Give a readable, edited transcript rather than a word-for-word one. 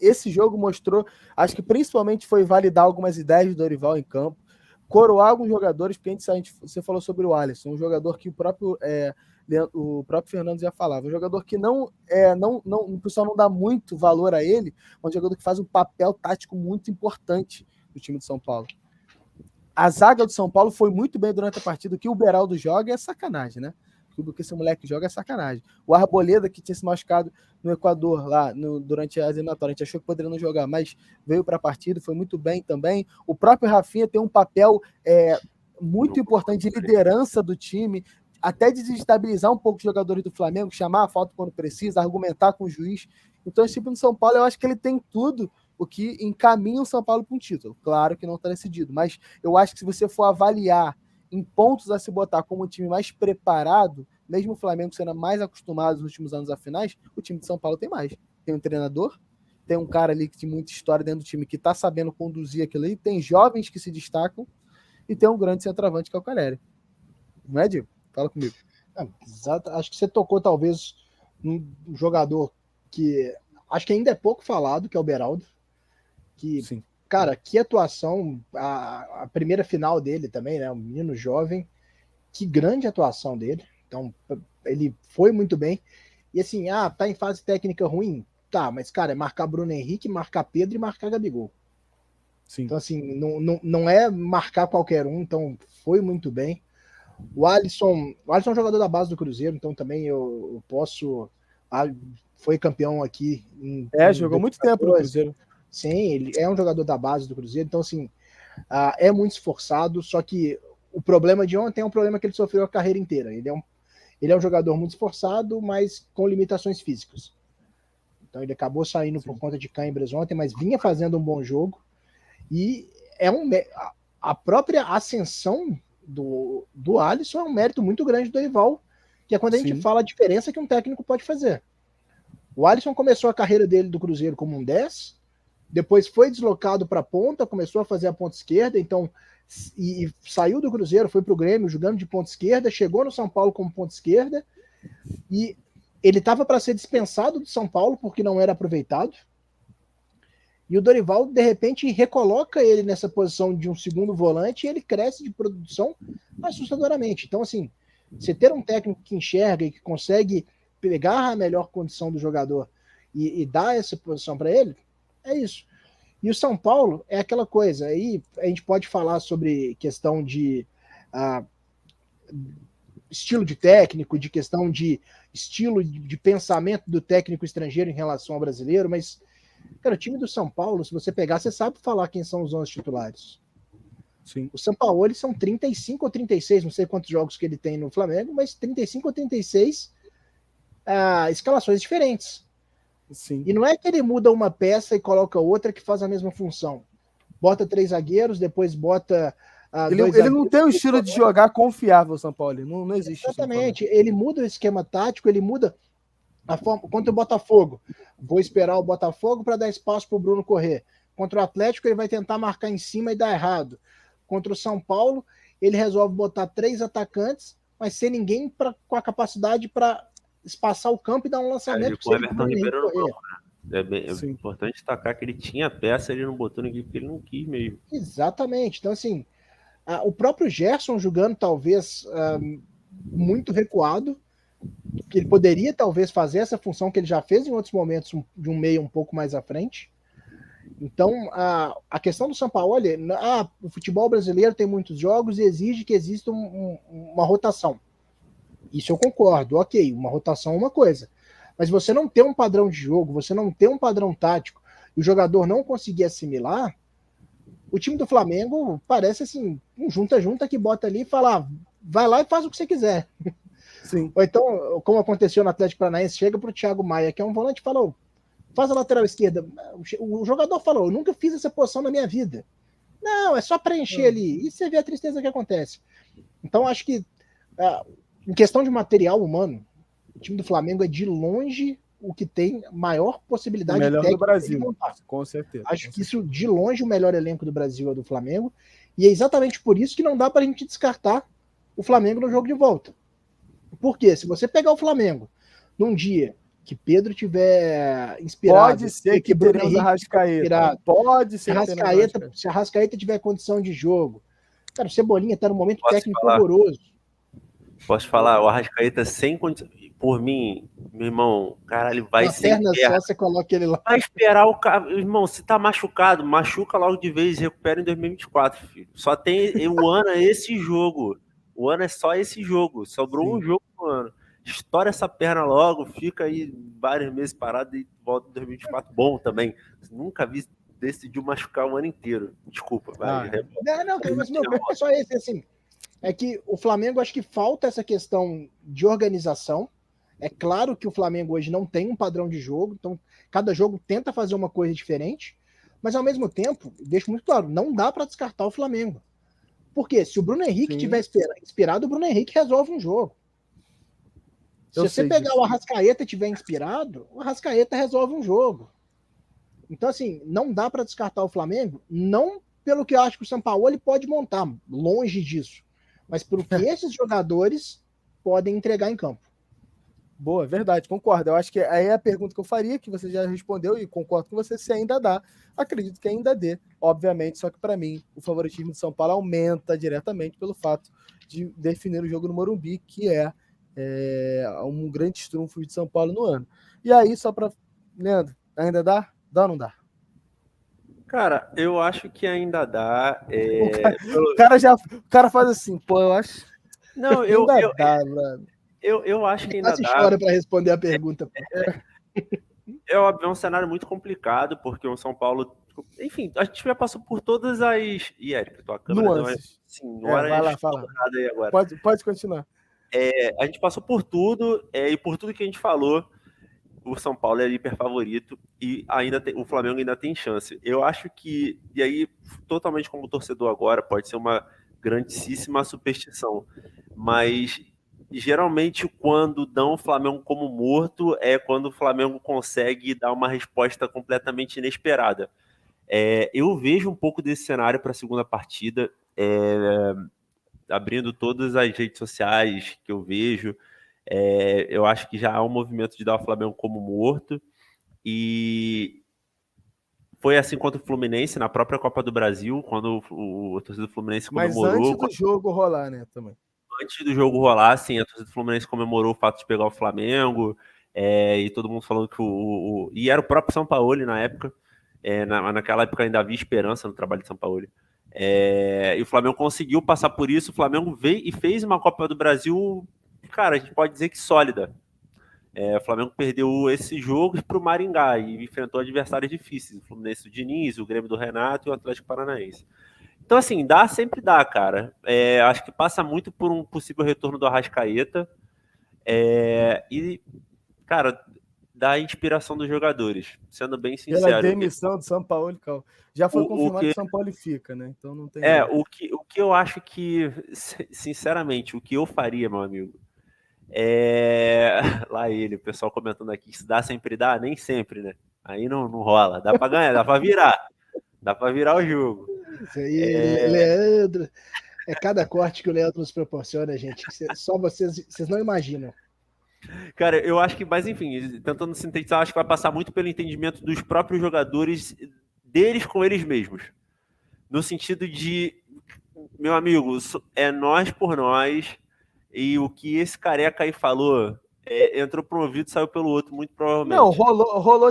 esse jogo mostrou, acho que principalmente foi validar algumas ideias do Dorival em campo, coroar alguns jogadores, porque você falou sobre o Alisson, um jogador que o próprio Fernando já falava, um jogador que o pessoal não dá muito valor a ele, mas um jogador que faz um papel tático muito importante no time de São Paulo. A zaga do São Paulo foi muito bem durante a partida. O que o Beraldo joga é sacanagem, né? O que esse moleque joga é sacanagem. O Arboleda, que tinha se machucado no Equador lá durante a eliminatória, a gente achou que poderia não jogar, mas veio para a partida, foi muito bem também. O próprio Rafinha tem um papel muito importante de liderança do time, até de desestabilizar um pouco os jogadores do Flamengo, chamar a falta quando precisa, argumentar com o juiz. Então, esse time do São Paulo, eu acho que ele tem tudo o que encaminha o São Paulo para um título. Claro que não está decidido, mas eu acho que se você for avaliar em pontos a se botar como um time mais preparado, mesmo o Flamengo sendo mais acostumado nos últimos anos a finais, o time de São Paulo tem mais. Tem um treinador, tem um cara ali que tem muita história dentro do time que está sabendo conduzir aquilo ali, tem jovens que se destacam e tem um grande centroavante que é o Caleri. Não é, Diego? Fala comigo. Exato. Acho que você tocou talvez um jogador que acho que ainda é pouco falado, que é o Beraldo. Que, sim, cara, que atuação, a primeira final dele também, né? Um menino jovem, que grande atuação dele. Então, ele foi muito bem. E assim, tá em fase técnica ruim? Tá, mas, cara, é marcar Bruno Henrique, marcar Pedro e marcar Gabigol. Sim. Então, assim, não é marcar qualquer um, então foi muito bem. O Alisson é um jogador da base do Cruzeiro, então também eu posso... foi campeão aqui. Jogou muito tempo no Cruzeiro. Sim, ele é um jogador da base do Cruzeiro, então assim, é muito esforçado, só que o problema de ontem é um problema que ele sofreu a carreira inteira. Ele é um jogador muito esforçado, mas com limitações físicas. Então ele acabou saindo por conta de cãibras ontem, mas vinha fazendo um bom jogo. E a própria ascensão do Alisson é um mérito muito grande do Dorival, que é quando a gente fala a diferença que um técnico pode fazer. O Alisson começou a carreira dele do Cruzeiro como um 10, depois foi deslocado para a ponta, começou a fazer a ponta esquerda, então e saiu do Cruzeiro, foi para o Grêmio jogando de ponta esquerda, chegou no São Paulo como ponta esquerda, e ele estava para ser dispensado do São Paulo porque não era aproveitado, e o Dorival, de repente, recoloca ele nessa posição de um segundo volante e ele cresce de produção assustadoramente. Então, assim, você ter um técnico que enxerga e que consegue pegar a melhor condição do jogador e dar essa posição para ele, é isso. E o São Paulo é aquela coisa, aí a gente pode falar sobre questão de estilo de técnico, de questão de estilo de pensamento do técnico estrangeiro em relação ao brasileiro, mas, cara, o time do São Paulo, se você pegar, você sabe falar quem são os 11 titulares. Sim. O Sampaoli são 35 ou 36, não sei quantos jogos que ele tem no Flamengo, mas 35 ou 36 escalações diferentes. Sim. E não é que ele muda uma peça e coloca outra que faz a mesma função. Bota 3 zagueiros, depois bota... ele não tem um estilo de jogar confiável, São Paulo. Não existe. Exatamente. Ele muda o esquema tático, ele muda a forma. Contra o Botafogo, vou esperar o Botafogo para dar espaço para o Bruno correr. Contra o Atlético, ele vai tentar marcar em cima e dar errado. Contra o São Paulo, ele resolve botar 3 atacantes, mas sem ninguém com a capacidade para espaçar o campo e dar um lançamento. Com o Everton Ribeiro no banco, né? É importante destacar que ele tinha peça, ele não botou ninguém porque ele não quis mesmo. Exatamente. Então, assim, o próprio Gerson jogando talvez muito recuado, que ele poderia talvez fazer essa função que ele já fez em outros momentos de um meio um pouco mais à frente. Então, a questão do Sampaoli, o futebol brasileiro tem muitos jogos e exige que exista uma rotação. Isso eu concordo, ok, uma rotação é uma coisa. Mas você não ter um padrão de jogo, você não ter um padrão tático, e o jogador não conseguir assimilar, o time do Flamengo parece assim, um junta-junta que bota ali e fala, vai lá e faz o que você quiser. Sim. Ou então, como aconteceu no Atlético Paranaense, chega pro Thiago Maia, que é um volante, e falou, faz a lateral esquerda. O jogador falou, eu nunca fiz essa posição na minha vida. Não, é só preencher ali. E você vê a tristeza que acontece. Então, acho que em questão de material humano, o time do Flamengo é de longe o que tem maior possibilidade de melhor do Brasil, de montar. Com certeza. Acho que isso, de longe, o melhor elenco do Brasil é do Flamengo. E é exatamente por isso que não dá para a gente descartar o Flamengo no jogo de volta. Por quê? Se você pegar o Flamengo num dia que Pedro tiver inspirado, pode ser que teremos a Arrascaeta. Pode ser se a Arrascaeta tiver condição de jogo. Cara, o Cebolinha tá num momento técnico horroroso. Posso falar, o Arrascaeta sem condição. Por mim, meu irmão, caralho, vai ser. Só você coloca ele lá. Vai esperar o cara. Irmão, se tá machucado, machuca logo de vez e recupera em 2024, filho. Só tem. O ano é esse jogo. O ano é só esse jogo. Sobrou um jogo no ano. Estoura essa perna logo, fica aí vários meses parado e volta em 2024 bom também. Nunca vi decidiu machucar o ano inteiro. Desculpa. Mas meu problema é só esse, assim. É que o Flamengo, acho que falta essa questão de organização. É claro que o Flamengo hoje não tem um padrão de jogo, então cada jogo tenta fazer uma coisa diferente, mas ao mesmo tempo, deixo muito claro, não dá para descartar o Flamengo. Porque se o Bruno Henrique tiver inspirado, o Bruno Henrique resolve um jogo. Se você pegar o Arrascaeta e tiver inspirado, o Arrascaeta resolve um jogo. Então, assim, não dá para descartar o Flamengo, não pelo que eu acho que o Sampaoli pode montar, longe disso, mas pelo que esses jogadores podem entregar em campo. Boa, verdade, concordo. Eu acho que aí é a pergunta que eu faria, que você já respondeu, e concordo com você, se ainda dá. Acredito que ainda dê, obviamente, só que para mim o favoritismo de São Paulo aumenta diretamente pelo fato de definir o jogo no Morumbi, que é um grande trunfo de São Paulo no ano. E aí, só para... Leandro, ainda dá? Dá ou não dá? Cara, eu acho que ainda dá. O cara faz assim, pô, eu acho... Não, eu acho que ainda dá. Chora para responder a pergunta. É óbvio, é um cenário muito complicado, porque o São Paulo... Enfim, a gente já passou por todas as... E, Érica, tua câmera deu uma... Sim, vai lá, fala. Aí agora. Pode continuar. A gente passou por tudo, e por tudo que a gente falou, o São Paulo é hiper favorito, e o Flamengo ainda tem chance. Eu acho que, e aí, totalmente como torcedor agora, pode ser uma grandíssima superstição, mas... Geralmente, quando dão o Flamengo como morto, é quando o Flamengo consegue dar uma resposta completamente inesperada. Eu vejo um pouco desse cenário para a segunda partida, abrindo todas as redes sociais que eu vejo. Eu acho que já há um movimento de dar o Flamengo como morto. E foi assim contra o Fluminense, na própria Copa do Brasil, quando o torcedor do Fluminense comemorou. Mas antes do jogo rolar, né, também. Antes do jogo rolar, sim, a torcida do Fluminense comemorou o fato de pegar o Flamengo, e todo mundo falando que e era o próprio Sampaoli na época, naquela época ainda havia esperança no trabalho de Sampaoli. E o Flamengo conseguiu passar por isso, o Flamengo veio e fez uma Copa do Brasil, cara, a gente pode dizer que sólida. O Flamengo perdeu esse jogo para o Maringá e enfrentou adversários difíceis, o Fluminense do Diniz, o Grêmio do Renato e o Atlético Paranaense. Então, assim, sempre dá, cara. Acho que passa muito por um possível retorno do Arrascaeta. E, cara, da inspiração dos jogadores, sendo bem sincero. Pela demissão do São Paulo, calma. Já foi confirmado que o São Paulo fica, né? Então não tem... O que eu acho que, sinceramente, o que eu faria, meu amigo, lá ele, o pessoal comentando aqui, se dá sempre dá, nem sempre, né? Aí não rola. Dá pra ganhar, dá pra virar. Dá pra virar o jogo. Isso aí, Leandro. É cada corte que o Leandro nos proporciona, gente. Só vocês não imaginam. Cara, eu acho que, mas enfim, tentando sintetizar, acho que vai passar muito pelo entendimento dos próprios jogadores, deles com eles mesmos. No sentido de, meu amigo, é nós por nós, e o que esse careca aí falou, entrou por um ouvido e saiu pelo outro, muito provavelmente. Não, rolou